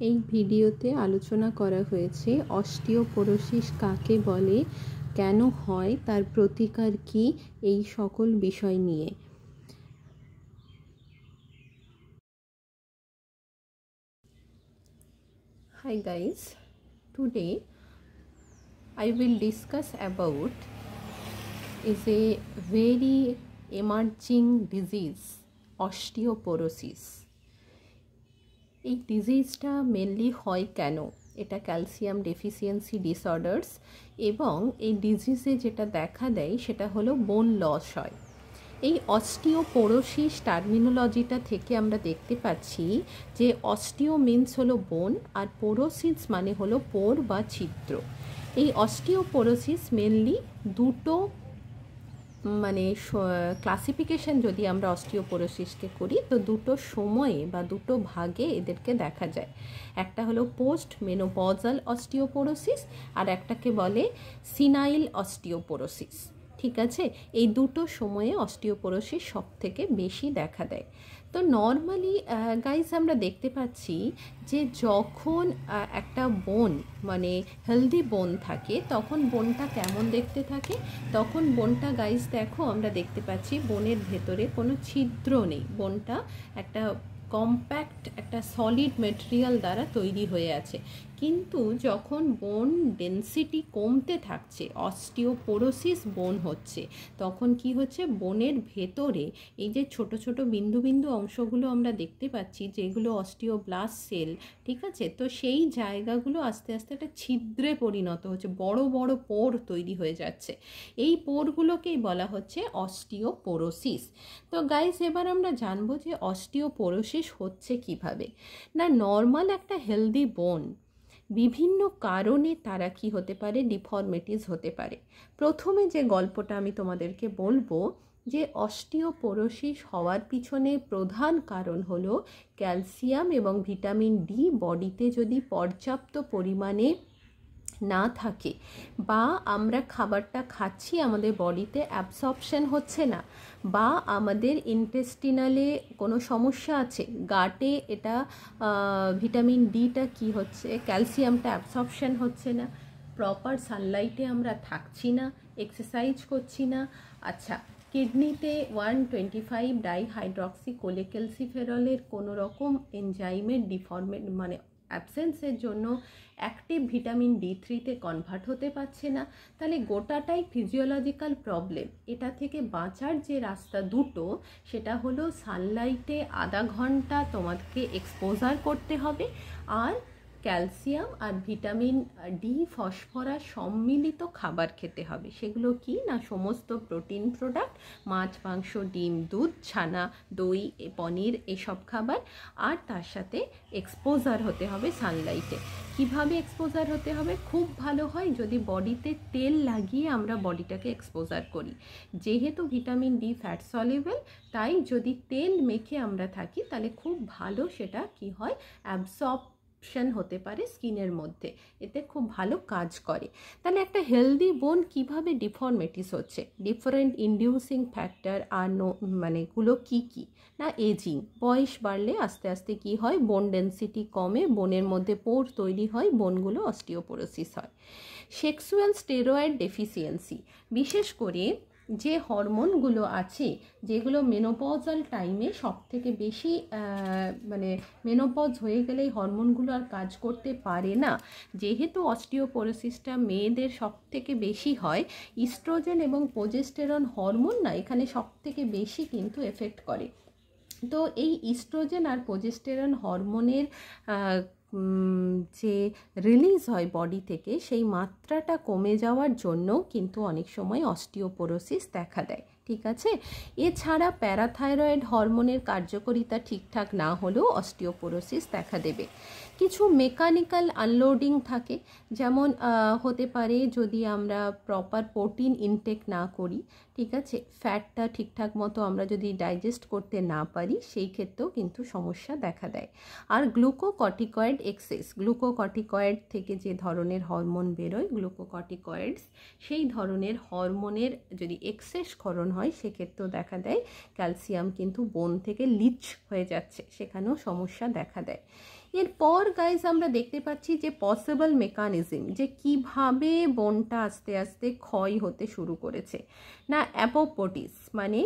এই ভিডিওতে আলোচনা করা হয়েছে অস্টিওপোরোসিস কাকে বলে, কেন হয়, তার প্রতিকার কি, এই সকল বিষয় নিয়ে। Hi guys, today I will discuss about is a very emerging disease, osteoporosis. এই ডিজিজটা মেনলি হয় কেন? এটা ক্যালসিয়াম ডেফিসিয়েন্সি ডিসঅর্ডার্স, এবং এই ডিজিজে যেটা দেখা দেয় সেটা হলো বোন লস হয়। এই অস্টিওপোরোসিস টার্মিনোলজিটা থেকে আমরা দেখতে পাচ্ছি যে অস্টিও মিনস হলো বোন, আর পোরোসিস মানে হলো পোর বা ছিদ্র। এই অস্টিওপোরোসিস মেনলি দুটো মানে ক্লাসিফিকেশন যদি আমরা অস্টিওপোরোসিসকে করি তো দুটো সময়ে বা দুটো ভাগে এদেরকে দেখা যায়। একটা হলো পোস্ট মেনোপজাল অস্টিওপোরোসিস, আর একটাকে বলে সিনাইল অস্টিওপোরোসিস। ঠিক আছে, এই দুটো সময়ে অস্টিওপোরোসিস সব থেকে বেশি দেখা দেয়। তো নর্মালি গাইজ আমরা দেখতে পাচ্ছি যে যখন একটা বোন মানে হেলদি বোন থাকে তখন বোনটা কেমন দেখতে থাকে, তখন বোনটা গাইজ দেখো আমরা দেখতে পাচ্ছি বোনের ভেতরে কোনো ছিদ্র নেই, বোনটা একটা কম্প্যাক্ট একটা সলিড মেটেরিয়াল দ্বারা তৈরি হয়ে আছে। কিন্তু যখন বোন ডেন্সিটি কমতে থাকছে, অস্টিওপোরোসিস বোন হচ্ছে, তখন কি হচ্ছে, বোনের ভেতরে এই যে ছোট ছোট বিন্দু বিন্দু অংশগুলো আমরা দেখতে পাচ্ছি যেগুলো অস্টিওব্লাস্ট সেল, ঠিক আছে, তো সেই জায়গাগুলো আস্তে আস্তে একটা ছিদ্রে পরিণত হচ্ছে, বড় বড় পোর তৈরি হয়ে যাচ্ছে। এই পোরগুলোকেই বলা হচ্ছে অস্টিওপোরোসিস। তো গাইস এবার আমরা জানবো যে অস্টিওপোরোসিস হচ্ছে কিভাবে। না, নর্মাল একটা হেলদি বোন বিভিন্ন কারণে তারা কি হতে পারে, ডিফর্মিটিস হতে পারে। প্রথমে যে গল্পটা আমি তোমাদেরকে বলবো যে অস্টিওপোরোসিস হওয়ার পিছনে প্রধান কারণ হলো ক্যালসিয়াম এবং ভিটামিন ডি বডিতে যদি পর্যাপ্ত পরিমাণে না থাকে, বা আমরা খাবারটা খাচ্ছি আমাদের বডিতে অ্যাবসর্পশন হচ্ছে না, বা আমাদের ইন্টেস্টিনালে কোনো সমস্যা আছে, গাটে এটা ভিটামিন ডিটা কি হচ্ছে, ক্যালসিয়ামটা অ্যাবসর্পশন হচ্ছে না, প্রপার সানলাইটে আমরা থাকছি না, এক্সারসাইজ করছি না। আচ্ছা, কিডনিতে 125 ডাইহাইড্রক্সি কোলেক্যালসিফেরলের কোনো রকম এনজাইমের মানে অ্যাবসেন্সের জন্য অ্যাক্টিভ ভিটামিন D3-তে কনভার্ট হতে পারছে না, তাহলে গোটাটাই ফিজিওলজিক্যাল প্রবলেম। এটা থেকে বাঁচার যে রাস্তা দুটো, সেটা হলো সানলাইটে আধা ঘন্টা তোমাকে এক্সপোজার করতে হবে, আর ক্যালসিয়াম আর ভিটামিন ডি ফসফরাস সম্মিলিত খাবার খেতে হবে। সেগুলো কি না, সমস্ত প্রোটিন প্রোডাক্ট, মাছ, মাংস, ডিম, দুধ, ছানা, দই, পনির, এসব খাবার, আর তার সাথে এক্সপোজার হতে হবে সানলাইটে। কিভাবে এক্সপোজার হতে হবে? খুব ভালো হয় যদি বডিতে তেল লাগিয়ে আমরা বডিটাকে এক্সপোজার করি। যেহেতু ভিটামিন ডি ফ্যাট সলিউবল, তাই যদি তেল মেখে আমরা থাকি তাহলে খুব ভালো সেটা কি হয়, অ্যাবসর্পশন হতে পারে স্কিনের মধ্যে, এতে খুব ভালো কাজ করে। তাহলে একটা হেলদি বোন কিভাবে ডিফর্মিটিস হচ্ছে, ডিফারেন্ট ইনডিউসিং ফ্যাক্টর আর মানে গুলো কি কি না, এজিং, বয়স বাড়লে আস্তে আস্তে কি হয়, বোন ডেন্সিটি কমে, বোনের মধ্যে পোর তৈরি হয়, বোনগুলো অস্টিওপোরোসিস হয়। সেক্সুয়াল স্টেরয়েড ডেফিসিয়েন্সি, বিশেষ করে যে হরমোনগুলো আছে যেগুলো মেনোপজাল টাইমে সব থেকে বেশি মানে মেনোপজ হয়ে গেলে এই হরমোনগুলো আর কাজ করতে পারে না। যেহেতু অস্টিওপোরোসিসটা মেয়েদের সব থেকে বেশি হয়, ইস্ট্রোজেন এবং প্রোজেস্টেরন হরমোন না এখানে সব থেকে বেশি কিন্তু এফেক্ট করে। তো এই ইস্ট্রোজেন আর প্রোজেস্টেরন হরমোনের যে রিলিজ হয় বডি থেকে, সেই মাত্রাটা কমে যাওয়ার জন্য কিন্তু অনেক সময় অস্টিওপোরোসিস দেখা দেয়। ঠিক আছে, এছাড়া প্যারাথাইরয়েড হরমোনের কার্যকারিতা ঠিকঠাক না হলেও অস্টিওপোরোসিস দেখা দেবে। কিছু মেকানিক্যাল আনলোডিং থাকে, যেমন হতে পারে যদি আমরা প্রপার প্রোটিন ইনটেক না করি, ঠিক আছে, ফ্যাটটা ঠিকঠাক মতো আমরা যদি ডাইজেস্ট করতে না পারি, সেই ক্ষেত্রেও কিন্তু সমস্যা দেখা দেয়। আর গ্লুকোকর্টিকয়েড এক্সেস, গ্লুকোকর্টিকয়েড থেকে যে ধরনের হরমোন বেরোয় গ্লুকোকর্টিকয়েডস, সেই ধরনের হরমোনের যদি এক্সেস ক্ষরণ হয় সেক্ষেত্রেও দেখা দেয় ক্যালসিয়াম কিন্তু বোন থেকে লিচ হয়ে যাচ্ছে, সেখানেও সমস্যা দেখা দেয়। এরপর গাইজ আমরা দেখতে পাচ্ছি যে পসিবল মেকানিজম, যে কিভাবে বোনটা আস্তে আস্তে ক্ষয় হতে শুরু করেছে। না অ্যাপোপ্টোসিস মানে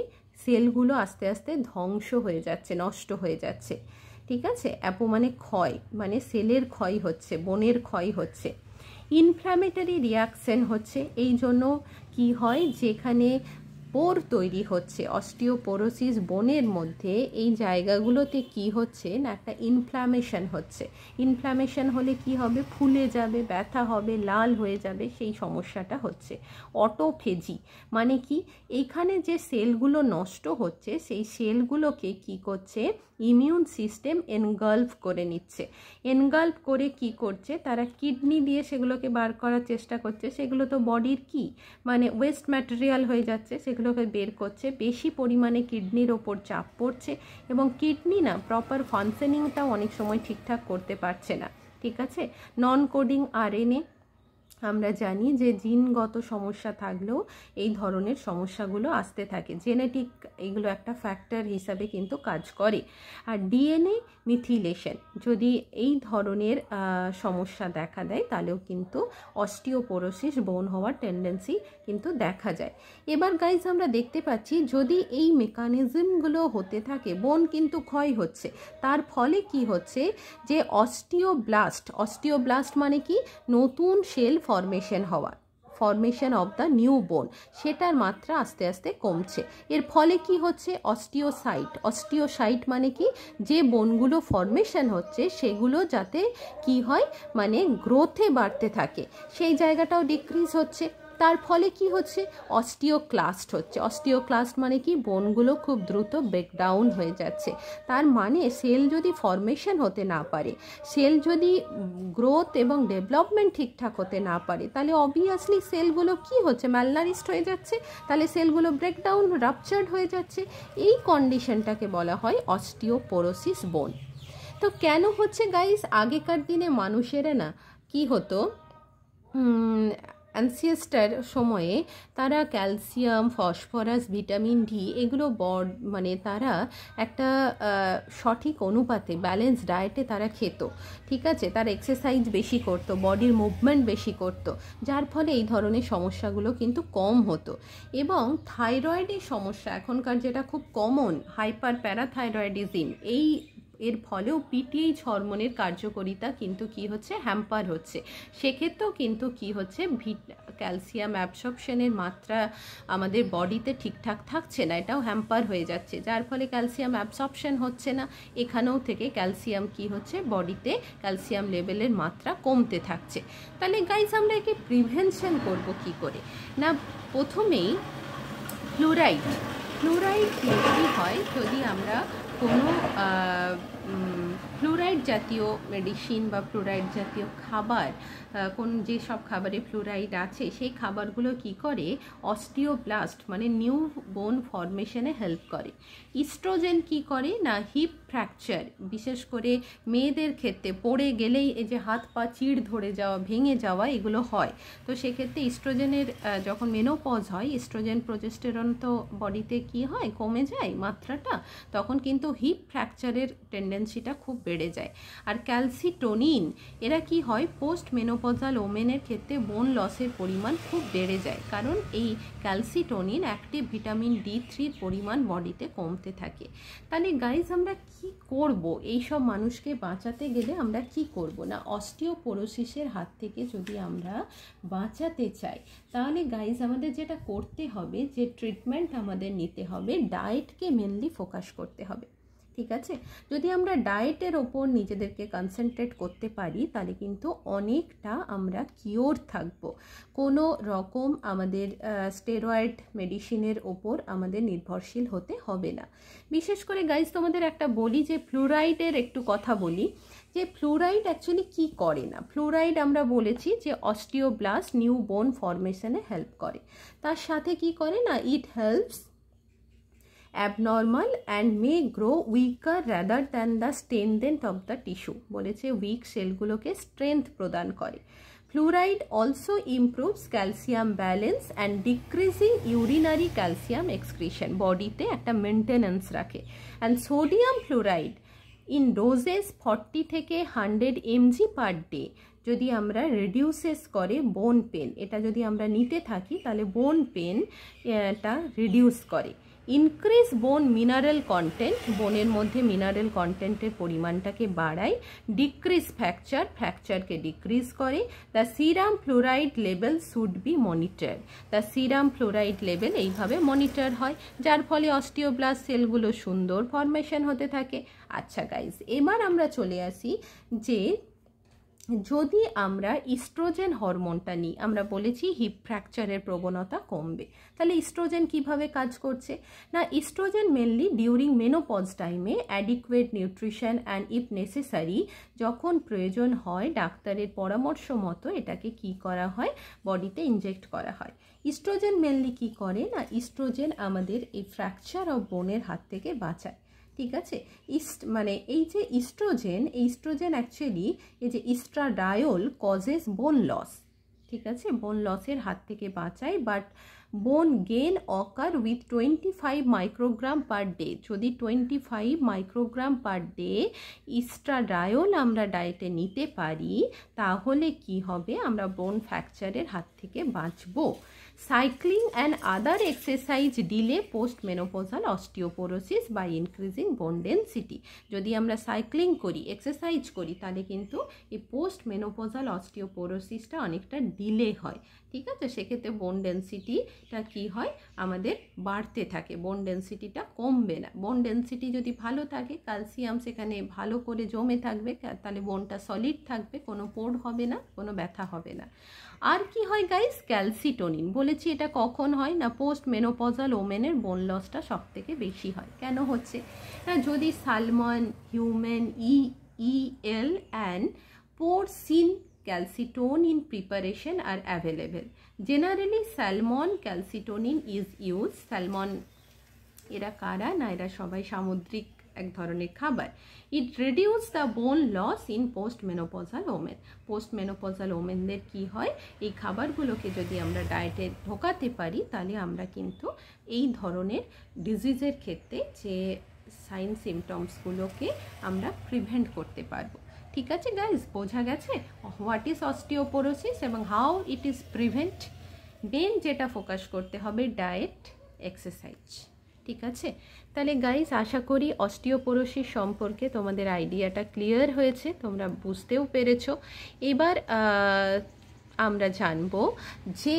সেলগুলো আস্তে আস্তে ধ্বংস হয়ে যাচ্ছে, নষ্ট হয়ে যাচ্ছে। ঠিক আছে, অ্যাপো মানে ক্ষয়, মানে সেলের ক্ষয় হচ্ছে, বোনের ক্ষয় হচ্ছে। ইনফ্ল্যামেটরি রিয়াকশন হচ্ছে, এই জন্য কি হয়, যেখানে পোর তৈরি হচ্ছে, অস্টিওপোরোসিস বোনের মধ্যে এই জায়গাগুলোতে কি হচ্ছে না একটা ইনফ্ল্যামেশন হচ্ছে। ইনফ্ল্যামেশন হলে কি হবে, ফুলে যাবে, ব্যথা হবে, লাল হয়ে যাবে, সেই সমস্যাটা হচ্ছে। অটোফেজি মানে কি, এইখানে যে সেলগুলো নষ্ট হচ্ছে সেই সেলগুলোকে কি করছে, ইমিউন সিস্টেম এনগালফ করে নিচ্ছে। এনগালফ করে কি করছে, তারা কিডনি দিয়ে সেগুলোকে বার করার চেষ্টা করছে। সেগুলো তো বডির কি মানে ওয়েস্ট ম্যাটেরিয়াল হয়ে যাচ্ছে, সেগুলোকে বের করছে। বেশি পরিমাণে কিডনির ওপর চাপ পড়ছে এবং কিডনি না প্রপার ফাংশনিংটাও অনেক সময় ঠিকঠাক করতে পারছে না। ঠিক আছে, নন কোডিং আরএনএ আমরা জানি যে জিনগত সমস্যা থাকলেও এই ধরনের সমস্যাগুলো আসতে থাকে, জেনেটিক এগুলো একটা ফ্যাক্টর হিসাবে কিন্তু কাজ করে। আর ডিএনএ মিথিলেশন যদি এই ধরনের সমস্যা দেখা দেয় তাহলেও কিন্তু অস্টিওপোরোসিস বোন হওয়ার টেন্ডেন্সি কিন্তু দেখা যায়। এবার গাইজ আমরা দেখতে পাচ্ছি যদি এই মেকানিজমগুলো হতে থাকে, বোন কিন্তু ক্ষয় হচ্ছে, তার ফলে কি হচ্ছে যে অস্টিওব্লাস্ট মানে কি, নতুন সেল ফরমেশন হওয়া, ফরমেশন অফ দ্য নিউ বোন, সেটার মাত্রা আস্তে আস্তে কমছে। এর ফলে কি হচ্ছে, অস্টিওসাইট মানে কি, যে বোনগুলো ফরমেশন হচ্ছে সেগুলো যাতে কি হয় মানে গ্রোথে বাড়তে থাকে, সেই জায়গাটাও ডিক্রিজ হচ্ছে। তার ফলে কি হচ্ছে, অস্টিওক্লাস্ট হচ্ছে। অস্টিওক্লাস্ট মানে কি, বোনগুলো খুব দ্রুত ব্রেকডাউন হয়ে যাচ্ছে। তার মানে সেল যদি ফরমেশন হতে না পারে, সেল যদি গ্রোথ এবং ডেভেলপমেন্ট ঠিকঠাক হতে না পারে, তাহলে অবভিয়াসলি সেলগুলো কি হচ্ছে, ম্যালনারিশড হয়ে যাচ্ছে, তাহলে সেলগুলো ব্রেকডাউন, রাপচার্ড হয়ে যাচ্ছে। এই কন্ডিশনটাকে বলা হয় অস্টিওপোরোসিস বোন। তো কেন হচ্ছে গাইস, আগেকার দিনে মানুষেরা না কি হতো, অ্যানসিয়েস্টার সময়ে তারা ক্যালসিয়াম, ফসফরাস, ভিটামিন ডি এগুলো মানে তারা একটা সঠিক অনুপাতে ব্যালেন্স ডায়েটে তারা খেত। ঠিক আছে, তারা এক্সারসাইজ বেশি করতো, বডির মুভমেন্ট বেশি করতো, যার ফলে এই ধরনের সমস্যাগুলো কিন্তু কম হতো। এবং থাইরয়েডের সমস্যা এখনকার যেটা খুব কমন, হাইপার প্যারাথাইরয়েডিজম, এর ফলেও পিটিএইচ হরমোনের কার্যকারিতা কিন্তু কি হচ্ছে, হ্যাম্পার হচ্ছে। সেক্ষেত্রেও কিন্তু কি হচ্ছে, ক্যালসিয়াম অ্যাবসর্পশনের মাত্রা আমাদের বডিতে ঠিকঠাক থাকছে না, এটাও হ্যাম্পার হয়ে যাচ্ছে, যার ফলে ক্যালসিয়াম অ্যাবসর্পশন হচ্ছে না। এখানেও থেকে ক্যালসিয়াম কি হচ্ছে, বডিতে ক্যালসিয়াম লেভেলের মাত্রা কমতে থাকছে। তাহলে গাইজ আমরা একে প্রিভেনশন করব কি করে, না প্রথমেই ফ্লুরাইড কি হয়, যদি আমরা কোনো ফ্লুরাইড জাতীয় মেডিসিন বা ফ্লুরাইড জাতীয় খাবার, কোন যেসব খাবারে ফ্লুরাইড আছে সেই খাবারগুলো কি করে, অস্টিওব্লাস্ট মানে নিউ বোন ফরমেশনে হেল্প করে। ইস্ট্রোজেন কি করে না, হিপ ফ্র্যাকচার, বিশেষ করে মেয়েদের ক্ষেত্রে পড়ে গেলেই এই যে হাত পা চিড় ধরে যাওয়া, ভেঙে যাওয়া, এগুলো হয়। তো সেক্ষেত্রে ইস্ট্রোজেনের যখন মেনোপজ হয়, ইস্ট্রোজেন প্রোজেস্টেরন তো বডিতে কি হয়, কমে যায় মাত্রাটা, তখন কিন্তু হিপ ফ্র্যাকচারের টেন্ডেন্সিটা খুব বেড়ে যায়। আর ক্যালসিটোনিন, এরা কি হয়, পোস্ট মেনোপজাল ওমেনের ক্ষেত্রে বোন লসের পরিমাণ খুব বেড়ে যায়, কারণ এই ক্যালসিটোনিন অ্যাক্টিভ ভিটামিন D3 পরিমাণ বডিতে কমতে থাকে। তাহলে গাইজ আমরা কি করব, এইসব মানুষকে বাঁচাতে গেলে আমরা কি করব না, অস্টিওপোরোসিসের হাত থেকে যদি আমরা বাঁচাতে চাই, তাহলে গাইজ আমাদের যেটা করতে হবে, যে ট্রিটমেন্ট আমাদের নিতে হবে, ডায়েটকে মেনলি ফোকাস করতে হবে। ঠিক আছে, যদি আমরা ডায়েটের ওপর নিজেদেরকে কনসেন্ট্রেট করতে পারি, তাহলে কিন্তু অনেকটা আমরা কিওর থাকবো, কোনো রকম আমাদের স্টেরয়েড মেডিসিনের ওপর আমাদের নির্ভরশীল হতে হবে না। বিশেষ করে গাইজ তোমাদের একটা বলি, যে ফ্লুরাইডের একটু কথা বলি, যে ফ্লুরাইড অ্যাকচুয়ালি কি করে না। ফ্লুরাইড আমরা বলেছি যে অস্টিওব্লাস্ট নিউ বোন ফরমেশনে হেল্প করে, তার সাথে কি করে না, it helps abnormal and may grow weaker rather than the strength of the tissue, বলেছে উইক সেলগুলোকে স্ট্রেংথ প্রদান করে। Fluoride also improves calcium balance and decreasing urinary calcium excretion, বডিতে একটা মেনটেন্যান্স রাখে। And sodium fluoride in doses 40 থেকে 100 mg per day যদি আমরা reduces করে বোন পেন, এটা যদি আমরা নিতে থাকি তাহলে বোন পেন এটা রিডিউস করে। ইনক্রিজ বোন মিনারেল কন্টেন্ট, বোনের মধ্যে মিনারেল কন্টেন্টের পরিমাণটাকে বাড়ায়। ডিক্রিজ ফ্র্যাকচার, ফ্র্যাকচারকে ডিক্রিজ করে। The serum fluoride level should be monitor, the serum fluoride level এইভাবে মনিটর হয়, যার ফলে অস্টিওব্লাস্ট সেলগুলো সুন্দর ফরমেশন হতে থাকে। আচ্ছা গাইজ, এবার আমরা চলে আসি যে যদি আমরা ইস্ট্রোজেন হরমোনটা নিই, আমরা বলেছি হিপ ফ্র্যাকচারের প্রবণতা কমবে, তাহলে ইস্ট্রোজেন কিভাবে কাজ করছে না, ইস্ট্রোজেন মেনলি ডিউরিং মেনোপজ টাইমে adequate nutrition and if necessary, যখন প্রয়োজন হয় ডাক্তারের পরামর্শ মতো এটাকে কি করা হয়, বডিতে ইনজেক্ট করা হয়। ইস্ট্রোজেন মেনলি কি করে না, ইস্ট্রোজেন আমাদের এই ফ্র্যাকচার অফ বোনের হাত থেকে বাঁচায়। ঠিক আছে, মানে এই যে ইস্ট্রোজেন, এই ইস্ট্রোজেন অ্যাকচুয়ালি এই যে ইস্ট্রাডায়োল কজেস বোন লস, ঠিক আছে, বোন লসের হাত থেকে বাঁচায়। বাট বোন gain ochre with 25 microgram per day, যদি 25 মাইক্রোগ্রাম পার ডে ইস্ট্রাডায়োল আমরা ডায়েটে নিতে পারি তাহলে কি হবে, আমরা বোন ফ্র্যাকচারের হাত থেকে বাঁচবো। Cycling and other exercise delay post menopausal osteoporosis by increasing bone density, যদি আমরা সাইক্লিং করি, এক্সারসাইজ করি, তাহলে কিন্তু এই পোস্ট মেনোপজাল অস্টিওপোরোসিসটা অনেকটা ডিলে হয়। ঠিক আছে, সেক্ষেত্রে বোন ডেন্সিটিটা কি হয়, আমাদের বাড়তে থাকে, বোন ডেন্সিটিটা কমবে না। বোন ডেন্সিটি যদি ভালো থাকে, ক্যালসিয়াম সেখানে ভালো করে জমে থাকবে, তাহলে বোনটা সলিড থাকবে, কোনো পোড় হবে না, কোনো ব্যথা হবে না। আর কি হয় গাইস, ক্যালসিটোনিন, বলেছি এটা কখন হয় না, পোস্ট মেনোপজাল ওমেনের বোন লসটা সব থেকে বেশি হয়। কেন হচ্ছে না, যদি salmon, human EEL and porcine calcitonin preparation are available. Generally salmon calcitonin is used. Salmon এরা কারা না, এরা সবাই সামুদ্রিক এক ধরনের খাবার। It reduce the bone loss in post menopausal women, post menopausal ওমেনদের কি হয়, এই খাবারগুলোকে যদি আমরা ডায়েটে ঢোকাতে পারি তাহলে আমরা কিন্তু এই ধরনের ডিজিজের ক্ষেত্রে যে সাইন সিমটমসগুলোকে আমরা প্রিভেন্ট করতে পারবো। ঠিক আছে গাইজ, বোঝা গেছে হোয়াট ইজ অস্টিওপোরোসিস এবং how it is prevent. Main যেটা ফোকাস করতে হবে ডায়েট, এক্সারসাইজ। ঠিক আছে, তাহলে গাইজ আশা করি অস্টিওপোরোসিস সম্পর্কে তোমাদের আইডিয়াটা ক্লিয়ার হয়েছে, তোমরা বুঝতেও পেরেছো। এবার আমরা জানবো যে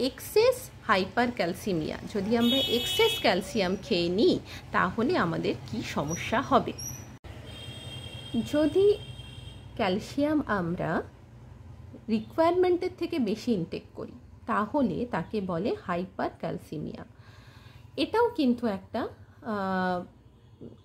এক্সেস হাইপার ক্যালসিমিয়া, যদি আমরা এক্সেস ক্যালসিয়াম খেয়ে নিই তাহলে আমাদের কি সমস্যা হবে। যদি ক্যালসিয়াম আমরা রিকোয়ারমেন্টের থেকে বেশি ইনটেক করি তাহলে তাকে বলে হাইপার ক্যালসিমিয়া। এটাও কিন্তু একটা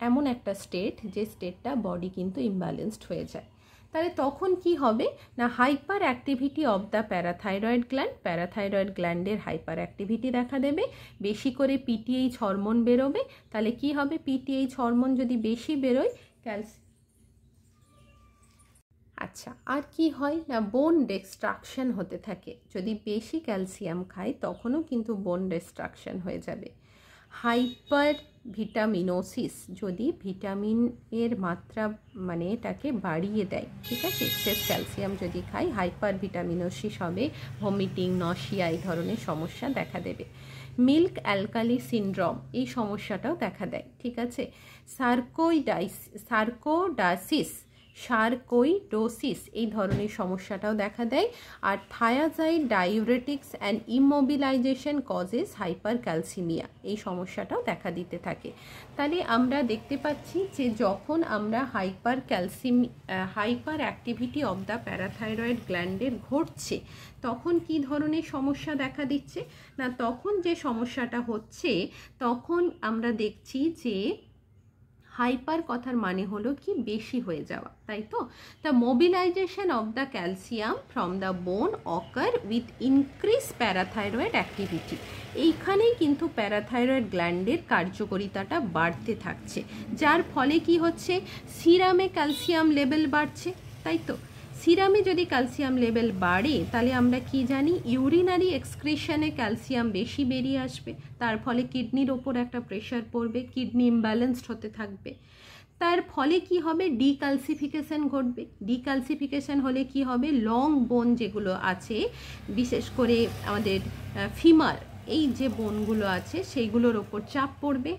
এমন একটা স্টেট যে স্টেটটা বডি কিন্তু ইমব্যালেন্সড হয়ে যায়। তাহলে তখন কি হবে না, hyper activity of the parathyroid gland, parathyroid গ্ল্যান্ডের হাইপার অ্যাক্টিভিটি দেখা দেবে, বেশি করে PTH হরমোন বেরোবে। তাহলে কি হবে, PTH হরমোন যদি বেশি বেরোয় আচ্ছা, আর কি হয় না, বোন ডিস্ট্রাকশন হতে থাকে। যদি বেশি ক্যালসিয়াম খাই তখনও কিন্তু বোন ডিস্ট্রাকশন হয়ে যাবে। হাইপার ভিটামিনোসিস, যদি ভিটামিনের মাত্রা মানে এটাকে বাড়িয়ে দেয়, ঠিক আছে, এক্সেস ক্যালসিয়াম যদি খাই হাইপার ভিটামিনোসিস হবে, ভমিটিং, নশিয়া এই ধরনের সমস্যা দেখা দেবে। মিল্ক অ্যালকালি সিনড্রোম এই সমস্যাটাও দেখা দেয়। ঠিক আছে, সার্কোইডোসিস এই ধরনের সমস্যাটাও দেখা দেয়। আর thiazide diuretics and immobilisation causes hypercalcaemia এই সমস্যাটাও দেখা দিতে থাকে। তাহলে আমরা দেখতে পাচ্ছি যে যখন আমরা hyper activity of the parathyroid গ্ল্যান্ডের ঘটছে তখন কি ধরনের সমস্যা দেখা দিচ্ছে না, তখন যে সমস্যাটা হচ্ছে তখন আমরা দেখছি যে হাইপার কথার মানে হলো কি বেশি হয়ে যাওয়া, তাই তো। The mobilisation of the calcium from the bone occur with increase parathyroid activity, এইখানেই কিন্তু প্যারাথাইরয়েড গ্ল্যান্ডের কার্যকারিতাটা বাড়তে থাকছে, যার ফলে কি হচ্ছে, সিরামে ক্যালসিয়াম লেভেল বাড়ছে, তাই তো। সিরামে যদি ক্যালসিয়াম লেভেল বাড়ে তাহলে আমরা কি জানি, ইউরিনারি এক্সক্রিশনে ক্যালসিয়াম বেশি বেরিয়ে আসবে, তার ফলে কিডনির ওপর একটা প্রেশার পড়বে, কিডনি ইমব্যালেন্সড হতে থাকবে। তার ফলে কি হবে, ডিক্যালসিফিকেশন ঘটবে। ডিক্যালসিফিকেশন হলে কি হবে, লং বোন যেগুলো আছে, বিশেষ করে আমাদের ফিমার, এই যে বোনগুলো আছে সেইগুলোর ওপর চাপ পড়বে,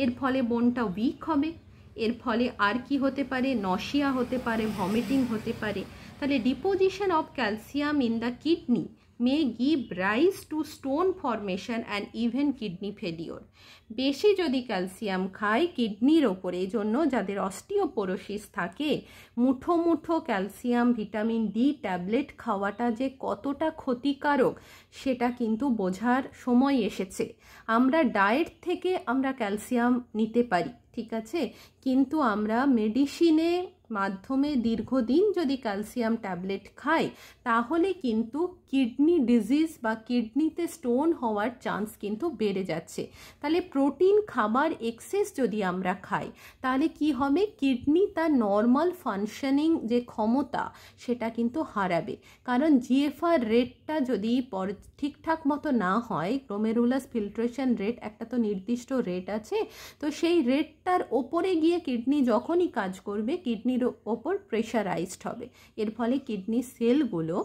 এর ফলে বোনটা উইক হবে। এর ফলে আর কি হতে পারে, নশিয়া হতে পারে, ভমিটিং হতে পারে। তাহলে deposition of calcium in the kidney may give rise to stone formation and even kidney failure. বেশি যদি ক্যালসিয়াম খায় কিডনির ওপরে, এই জন্য যাদের অস্টিওপোরোসিস থাকে, মুঠো মুঠো ক্যালসিয়াম ভিটামিন ডি ট্যাবলেট খাওয়াটা যে কতটা ক্ষতিকারক সেটা কিন্তু বোঝার সময় এসেছে। আমরা ডায়েট থেকে আমরা ক্যালসিয়াম নিতে পারি, ঠিক আছে, কিন্তু আমরা মেডিসিনে মাধ্যমে দীর্ঘদিন যদি ক্যালসিয়াম ট্যাবলেট খাই তাহলে কিন্তু কিডনি ডিজিজ বা কিডনিতে স্টোন হওয়ার চান্স কিন্তু বেড়ে যাচ্ছে। তাহলে প্রোটিন খাবার এক্সেস যদি আমরা খাই তাহলে কি হবে, কিডনি তার নর্মাল ফাংশনিং যে ক্ষমতা সেটা কিন্তু হারাবে। কারণ জিএফআর রেটটা যদি ঠিকঠাক মতো না হয়, গ্লোমেরুলাস ফিল্ট্রেশন রেট একটা তো নির্দিষ্ট রেট আছে, তো সেই রেটটার ওপরে গিয়ে কিডনি যখনই কাজ করবে কিডনির ওপর প্রেশারাইজড হবে। এর ফলে কিডনি সেলগুলো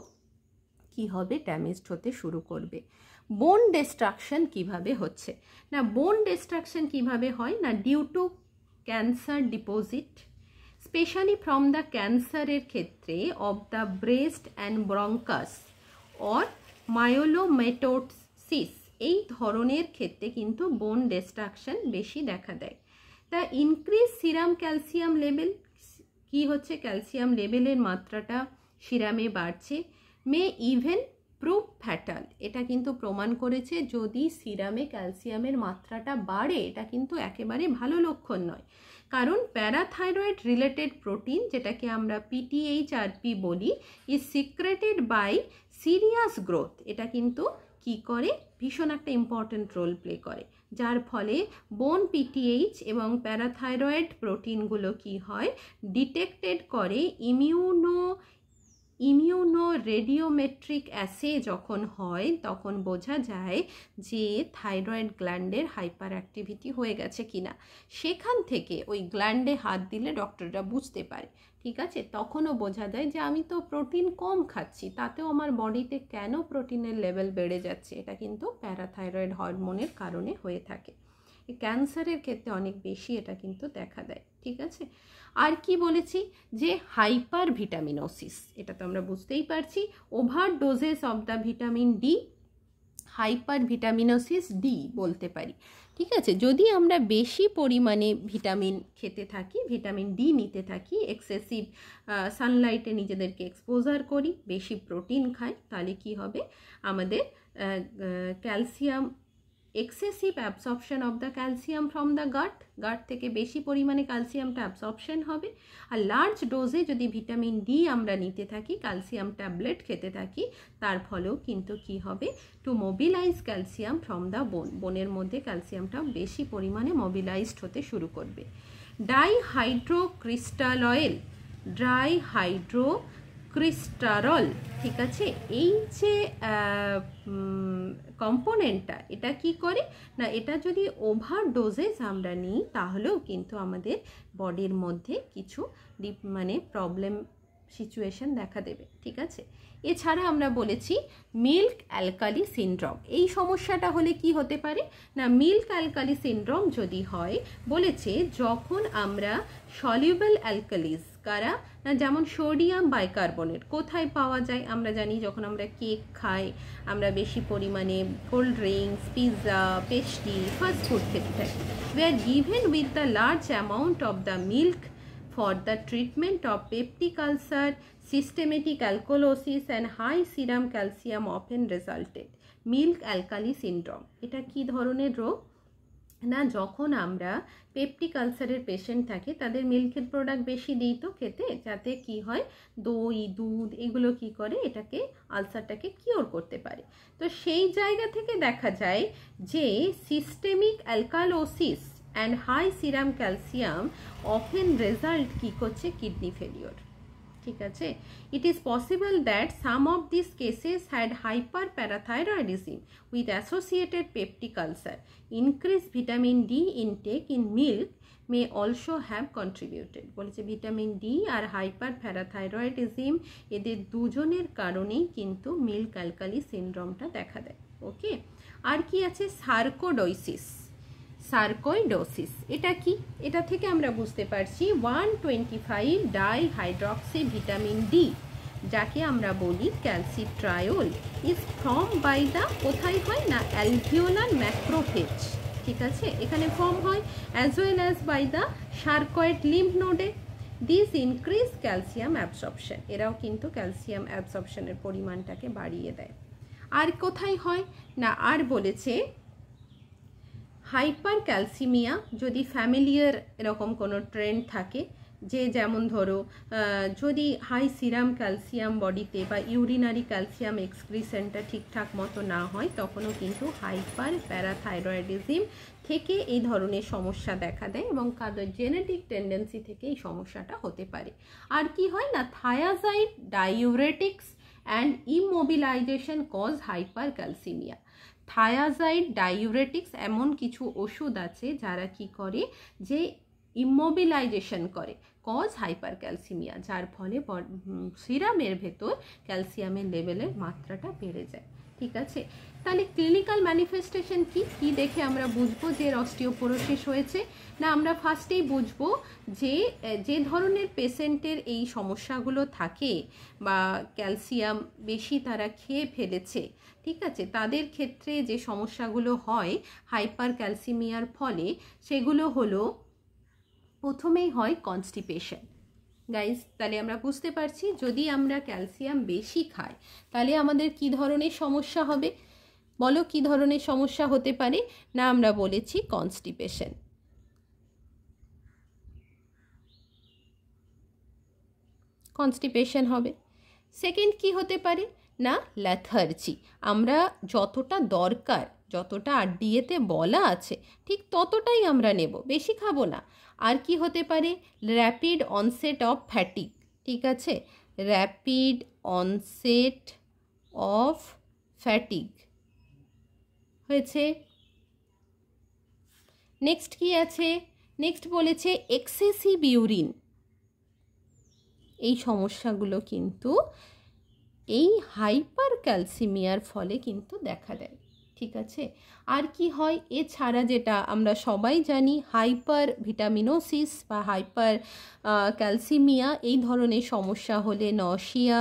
কি হবে, ড্যামেজড হতে শুরু করবে। বোন ডিস্ট্রাকশন কিভাবে হচ্ছে না, বোন ডিস্ট্রাকশন কিভাবে হয় না, due to cancer deposit, specially from the ক্যান্সারের ক্ষেত্রে of the breast and bronchus or myelomatosis, এই ধরনের ক্ষেত্রে কিন্তু বোন ডিস্ট্রাকশন বেশি দেখা দেয়। The increase serum calcium level, কি হচ্ছে, ক্যালসিয়াম লেভেলের মাত্রাটা সিরামে বাড়ছে, মে ইভেন প্রুভ ফ্যাটাল, এটা কিন্তু প্রমাণ করেছে যদি সিরামে ক্যালসিয়ামের মাত্রাটা বাড়ে এটা কিন্তু একেবারে ভালো লক্ষণ নয়। কারণ প্যারাথাইরয়েড রিলেটেড প্রোটিন, যেটাকে আমরা পিটিএইচআরপি বলি, is secreted by serious growth, এটা কিন্তু কি করে, ভীষণ একটা ইম্পর্টেন্ট রোল প্লে করে, যার ফলে বোন পিটিএইচ এবং প্যারাথাইরয়েড প্রোটিনগুলো কি হয়, ডিটেক্টেড করে ইমিউনো রেডিওমেট্রিক অ্যাসে যখন হয় তখন বোঝা যায় যে থাইরয়েড গ্ল্যান্ডের হাইপার অ্যাক্টিভিটি হয়ে গেছে কিনা। সেখান থেকে ওই গ্ল্যান্ডে হাত দিলে ডক্টররা বুঝতে পারে, ঠিক আছে, তখনও বোঝা যায় যে আমি তো প্রোটিন কম খাচ্ছি, তাতেও আমার বডিতে কেন প্রোটিনের লেভেল বেড়ে যাচ্ছে, এটা কিন্তু প্যারাথাইরয়েড হরমোনের কারণে হয়ে থাকে। ক্যান্সারের ক্ষেত্রে অনেক বেশি এটা কিন্তু দেখা দেয়, ঠিক আছে। আর কি বলেছি, যে হাইপার ভিটামিনোসিস, এটা তো আমরা বুঝতেই পারছি, over doses of the vitamin D, hyper vitaminosis D বলতে পারি, ঠিক আছে। যদি আমরা বেশি পরিমাণে ভিটামিন খেতে থাকি, ভিটামিন ডি নিতে থাকি, এক্সেসিভ সানলাইটে নিজেদেরকে এক্সপোজার করি, বেশি প্রোটিন খাই, তাহলে কি হবে, আমাদের calcium excessive absorption of the calcium from the gut থেকে বেশি পরিমাণে ক্যালসিয়ামটা অ্যাবসর্পশন হবে। আর লার্জ ডোজে যদি ভিটামিন ডি আমরা নিতে থাকি, ক্যালসিয়াম ট্যাবলেট খেতে থাকি, তার ফলেও কিন্তু কি হবে, to mobilise calcium from the বোনের মধ্যে ক্যালসিয়ামটা বেশি পরিমাণে মোবিলাইজড হতে শুরু করবে। ডাইহাইড্রোক্রিস্টারল, ঠিক আছে, এই যে কম্পোনেন্টটা, এটা কি করে না, এটা যদি ওভার ডোজেস আমরা নিই তাহলেও কিন্তু আমাদের বডির মধ্যে কিছু মানে প্রবলেম সিচুয়েশন দেখা দেবে, ঠিক আছে। এছাড়া আমরা বলেছি মিল্ক অ্যালকালি সিনড্রোম, এই সমস্যাটা হলে কি হতে পারে না, মিল্ক অ্যালকালি সিনড্রোম যদি হয়, বলেছে যখন আমরা সলিউবল অ্যালকালিজ, কারা না, যেমন সোডিয়াম বাইকার্বনেট কোথায় পাওয়া যায় আমরা জানি, যখন আমরা কেক খাই, আমরা বেশি পরিমাণে cold drinks, pizza, pastry, fast food খেতে থাকি, we are given with the large amount of the milk for the treatment of peptic ulcer, systematic alkalosis and high serum calcium often resulted milk alkali syndrome। এটা কি ধরনের রোগ না, যখন আমরা peptic আলসারের patient থাকে তাদের মিল্কের প্রোডাক্ট বেশি দিই তো খেতে, যাতে কি হয়, দই, দুধ এগুলো কি করে, এটাকে আলসারটাকে কিওর করতে পারে। তো সেই জায়গা থেকে দেখা যায় যে systemic alkalosis and high serum calcium often result কি করছে, কিডনি ফেলিওর, ঠিক আছে। It is possible that some of this cases had hyper parathyroidism with associated peptic ulcer. Increase vitamin D intake in milk may also have contributed. বলেছে vitamin D আর hyper parathyroidism এদের দুজনের কারণেই কিন্তু milk alkali সিনড্রোমটা দেখা দেয়। ওকে, আর কি আছে? সার্কোডোসিস। সার্কোইডোসিস এটা কি? এটা থেকে আমরা বুঝতে পারছি 125 ডাইহাইড্রক্সি ভিটামিন ডি, যাকে আমরা বলি calcitriol, is form by the, কোথায় হয় না, অ্যালভিওলার ম্যাক্রোফেজ। ঠিক আছে, এখানে ফর্ম হয় as well as by the sarcoid lymph নোডে। দিস ইনক্রিজ ক্যালসিয়াম অ্যাবসর্পশন, এরাও কিন্তু ক্যালসিয়াম অ্যাবসর্পশনের পরিমাণটাকে বাড়িয়ে দেয়। আর কোথায় হয় না, আর বলেছে হাইপার ক্যালসিমিয়া, যদি ফ্যামিলিয়ার এরকম কোনো ট্রেন্ড থাকে, যে যেমন ধরো যদি হাই সিরাম ক্যালসিয়াম বডিতে বা ইউরিনারি ক্যালসিয়াম এক্সক্রিশনটা ঠিকঠাক মতো না হয়, তখনও কিন্তু হাইপার প্যারাথাইরয়েডিজম থেকে এই ধরনের সমস্যা দেখা দেয় এবং কারো জেনেটিক টেন্ডেন্সি থেকে এই সমস্যাটা হতে পারে। আর কি হয় না, thiazide diuretics and immobilisation cause hypercalcaemia. Thiazide diuretics এমন কিছু ওষুধ আছে যারা কি করে, যে ইমোবিলাইজেশন করে, কজ হাইপার ক্যালসিমিয়া, যার ফলে সিরামের ভেতর ক্যালসিয়ামের লেভেলের মাত্রাটা বেড়ে যায়। ঠিক আছে, তাহলে ক্লিনিক্যাল ম্যানিফেস্টেশন কি কি দেখে আমরা বুঝবো যে অস্টিওপোরোসিস হয়েছে? না, আমরা ফার্স্টেই বুঝবো যে যে ধরনের পেশেন্টের এই সমস্যাগুলো থাকে বা ক্যালসিয়াম বেশি তারা খেয়ে ফেলেছে, ঠিক আছে, তাদের ক্ষেত্রে যে সমস্যাগুলো হয় হাইপার ক্যালসিমিয়ার ফলে, সেগুলো হলো প্রথমেই হয় কনস্টিপেশন। গাইজ, তাহলে আমরা বুঝতে পারছি যদি আমরা ক্যালসিয়াম বেশি খাই তাহলে আমাদের কি ধরনের সমস্যা হবে? বলো কি ধরনের সমস্যা হতে পারে? না, আমরা বলেছি কনস্টিপেশন। কনস্টিপেশন হবে। সেকেন্ড কি হতে পারে? না, ল্যাথার্জি। আমরা যতটা দরকার, যতটা আরডিএতে বলা আছে ঠিক ততটাই আমরা নেব, বেশি খাবো না। আর কি হতে পারে? Rapid onset of fatigue. ঠিক আছে, র্যাপিড অনসেট অফ ফ্যাটিক হয়েছে। নেক্সট কি আছে? নেক্সট বলেছে এক্সেসিভ ইউরিন। এই সমস্যাগুলো কিন্তু এই হাইপার ক্যালসিমিয়ার ফলে কিন্তু দেখা দেয়। ঠিক আছে, আর কি হয় এছাড়া, যেটা আমরা সবাই জানি, হাইপার ভিটামিনোসিস বা হাইপার ক্যালসিমিয়া, এই ধরনের সমস্যা হলে নশিয়া,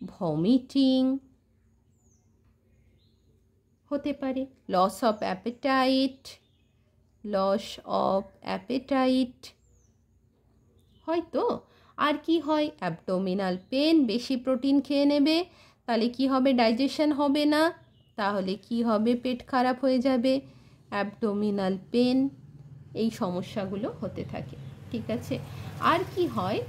ভমিটিং হতে পারে, লস অফ অ্যাপেটাইট হয়তো। আর কি হয়? অ্যাবডোমিনাল পেন, বেশি প্রোটিন খেয়ে নেবে, তাহলে কি হবে? ডাইজেশন হবে না, তাহলে কি হবে? পেট খারাপ হয়ে যাবে, অ্যাবডোমিনাল পেন, এই সমস্যাগুলো হতে থাকে। ঠিক আছে, আর কি হয়?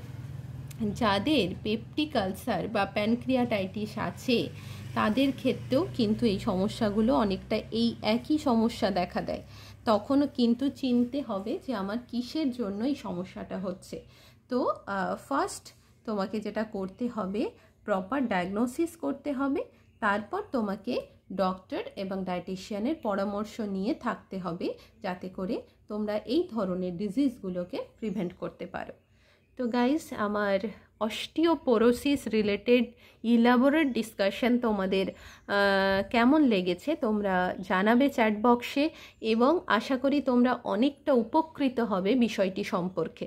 যাদের পেপটিক আলসার বা প্যানক্রিয়াটাইটিস আছে তাদের ক্ষেত্রেও কিন্তু এই সমস্যাগুলো অনেকটা এই একই সমস্যা দেখা দেয়। তখনও কিন্তু চিনতে হবে যে আমার কিসের জন্য এই সমস্যাটা হচ্ছে। তো ফার্স্ট তোমাকে যেটা করতে হবে, প্রপার ডায়াগনোসিস করতে হবে, তারপর তোমাকে ডক্টর এবং ডায়েটিশিয়ানের পরামর্শ নিয়ে থাকতে হবে, যাতে করে তোমরা এই ধরনের ডিজিজগুলোকে প্রিভেন্ট করতে পারো। তো গাইস, আমার অস্টিওপোরোসিস রিলেটেড ইলাবোরেট ডিসকাশন তোমাদের কেমন লেগেছে তোমরা জানাবে চ্যাট বক্সে, এবং আশা করি তোমরা অনেকটা উপকৃত হবে বিষয়টি সম্পর্কে।